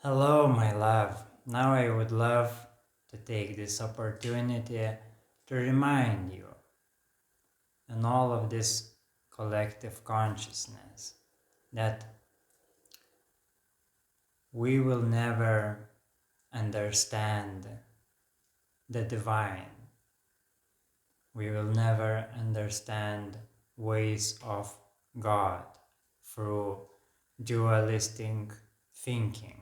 Hello, my love. Now I would love to take this opportunity to remind you and all of this collective consciousness that we will never understand the divine. We will never understand ways of God through dualistic thinking,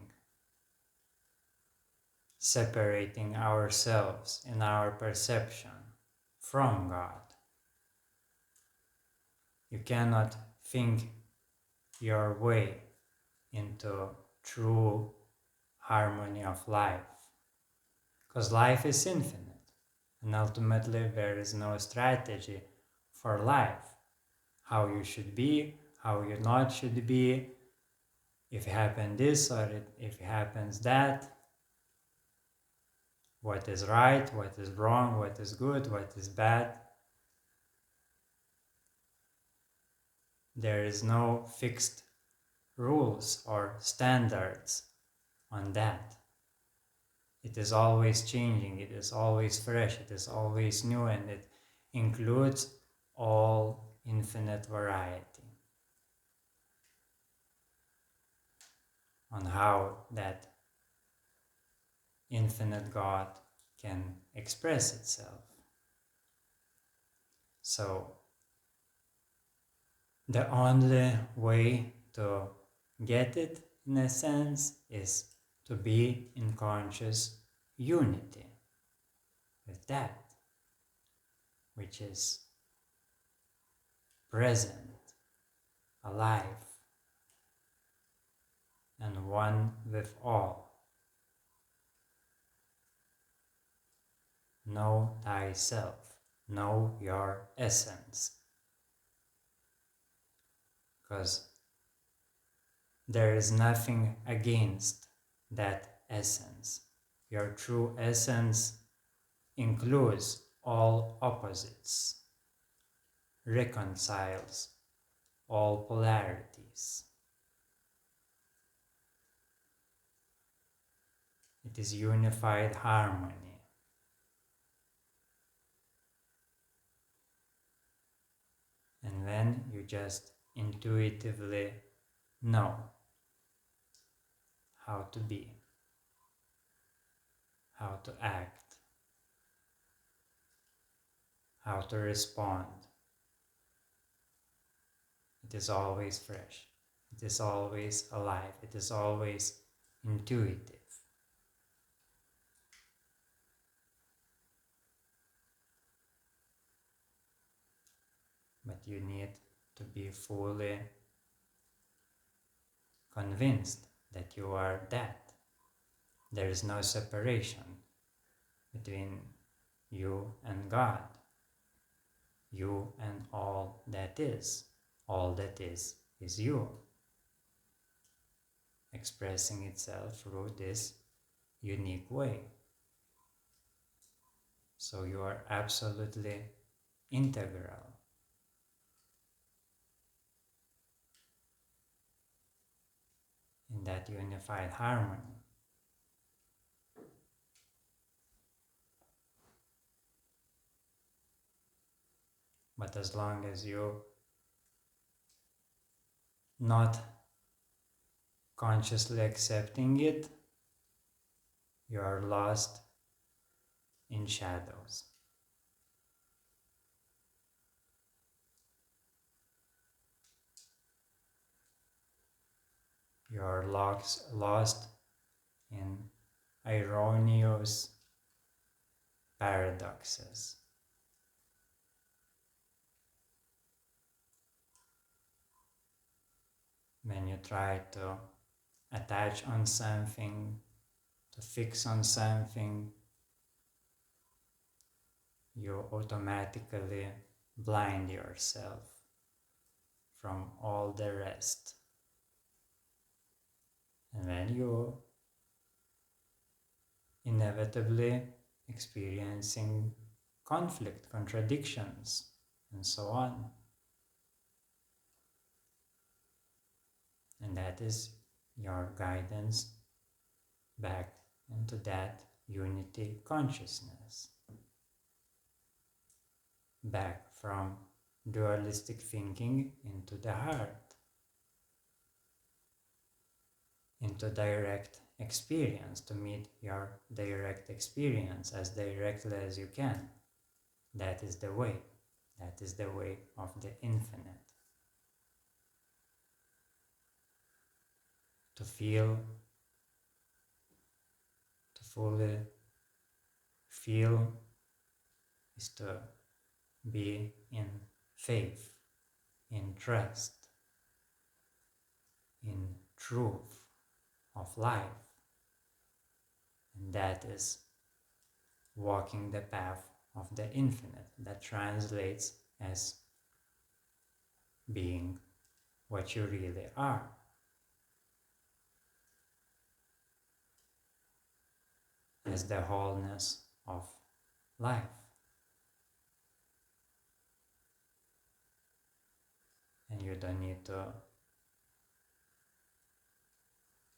separating ourselves in our perception from God. You cannot think your way into true harmony of life, because life is infinite, and ultimately there is no strategy for life. How you should be, how you not should be, if it happens this or if it happens that, what is right, what is wrong, what is good, what is bad. There is no fixed rules or standards on that. It is always changing, it is always fresh, it is always new, and it includes all infinite variety on how that infinite God can express itself. So the only way to get it, in a sense, is to be in conscious unity with that which is present, alive, and one with all. Know thyself, know your essence, because there is nothing against that essence. Your true essence includes all opposites, reconciles all polarities. It is unified harmony. And then you just intuitively know how to be, how to act, how to respond. It is always fresh. It is always alive. It is always intuitive. But you need to be fully convinced that you are that. There is no separation between you and God, you and all that is. All that is you, expressing itself through this unique way. So you are absolutely integral. In that unified harmony. But as long as you not consciously accepting it, you are lost in shadows. You are lost in erroneous paradoxes. When you try to attach on something, to fix on something, you automatically blind yourself from all the rest. And then you inevitably experiencing conflict, contradictions, and so on. And that is your guidance back into that unity consciousness, back from dualistic thinking into the heart, into direct experience, to meet your direct experience as directly as you can. That is the way. That is the way of the infinite. To feel, to fully feel is to be in faith, in trust, in truth of life. And that is walking the path of the infinite. That translates as being what you really are. As the wholeness of life. And you don't need to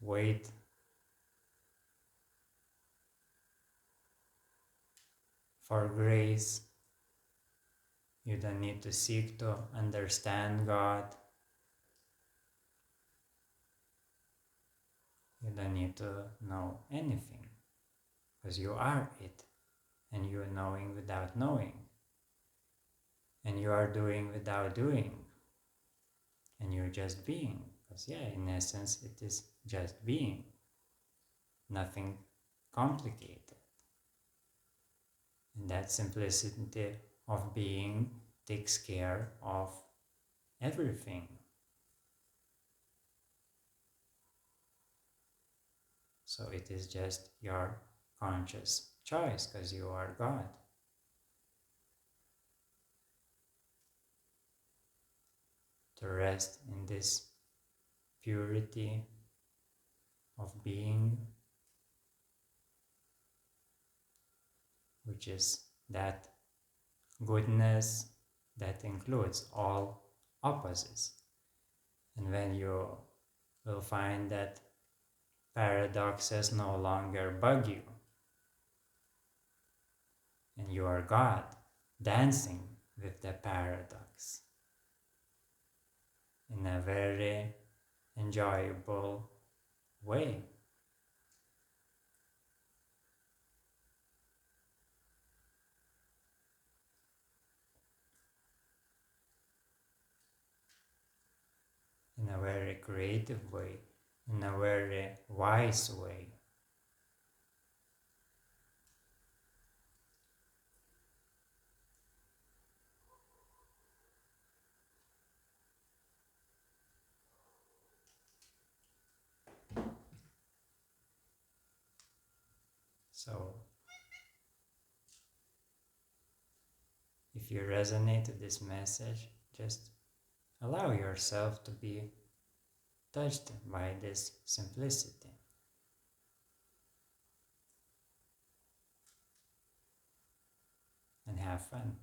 wait for grace. You don't need to seek to understand God. You don't need to know anything, because you are it, and you are knowing without knowing, and you are doing without doing, and you're just being, because in essence it is just being, nothing complicated. And that simplicity of being takes care of everything. So it is just your conscious choice, because you are God. To rest in this purity of being, which is that goodness that includes all opposites. And when you will find that paradoxes no longer bug you, and you are God dancing with the paradox in a very enjoyable way. In a very creative way, in a very wise way. So, if you resonate with this message, just allow yourself to be touched by this simplicity. And have fun.